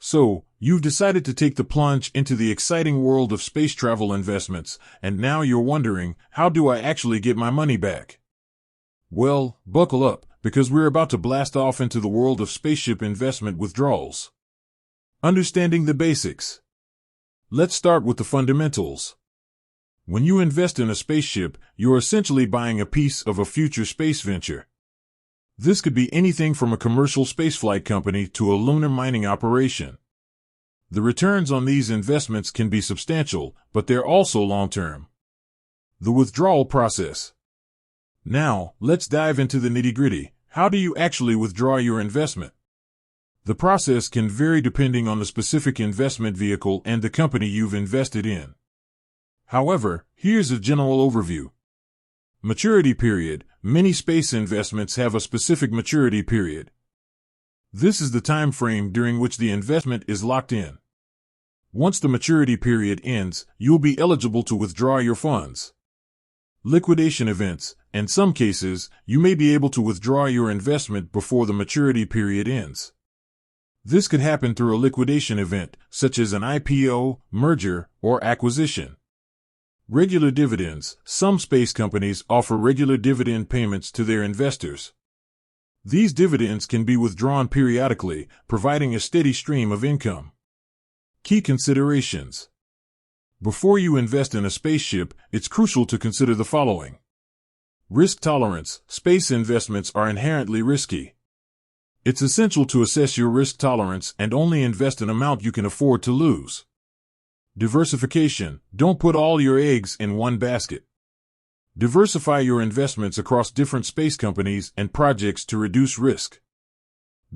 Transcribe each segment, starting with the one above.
So, you've decided to take the plunge into the exciting world of space travel investments, and now you're wondering, how do I actually get my money back? Well, buckle up, because we're about to blast off into the world of spaceship investment withdrawals. Understanding the basics. Let's start with the fundamentals. When you invest in a spaceship, you're essentially buying a piece of a future space venture. This could be anything from a commercial spaceflight company to a lunar mining operation. The returns on these investments can be substantial, but they're also long-term. The withdrawal process. Now, let's dive into the nitty-gritty. How do you actually withdraw your investment? The process can vary depending on the specific investment vehicle and the company you've invested in. However, here's a general overview. Maturity period. Many space investments have a specific maturity period. This is the time frame during which the investment is locked in. Once the maturity period ends, you'll be eligible to withdraw your funds. Liquidation events. In some cases, you may be able to withdraw your investment before the maturity period ends. This could happen through a liquidation event, such as an IPO, merger, or acquisition. Regular dividends. Some space companies offer regular dividend payments to their investors. These dividends can be withdrawn periodically, providing a steady stream of income. Key considerations. Before you invest in a spaceship, it's crucial to consider the following. Risk tolerance. Space investments are inherently risky. It's essential to assess your risk tolerance and only invest an amount you can afford to lose. Diversification. Don't put all your eggs in one basket. Diversify your investments across different space companies and projects to reduce risk.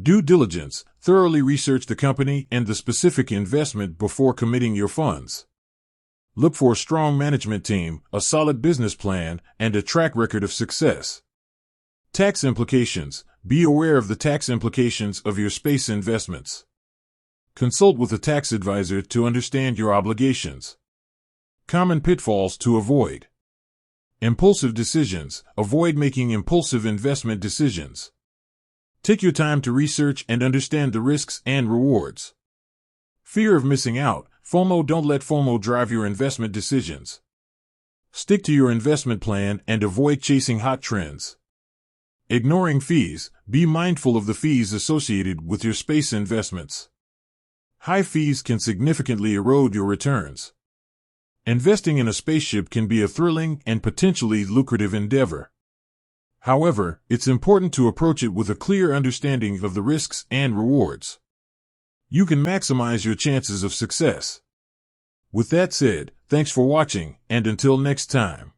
Due diligence. Thoroughly research the company and the specific investment before committing your funds. Look for a strong management team, a solid business plan, and a track record of success. Tax implications. Be aware of the tax implications of your space investments. Consult with a tax advisor to understand your obligations. Common pitfalls to avoid. Impulsive decisions. Avoid making impulsive investment decisions. Take your time to research and understand the risks and rewards. Fear of missing out. FOMO. Don't let FOMO drive your investment decisions. Stick to your investment plan and avoid chasing hot trends. Ignoring fees. Be mindful of the fees associated with your space investments. High fees can significantly erode your returns. Investing in a spaceship can be a thrilling and potentially lucrative endeavor. However, it's important to approach it with a clear understanding of the risks and rewards. You can maximize your chances of success. With that said, thanks for watching, and until next time.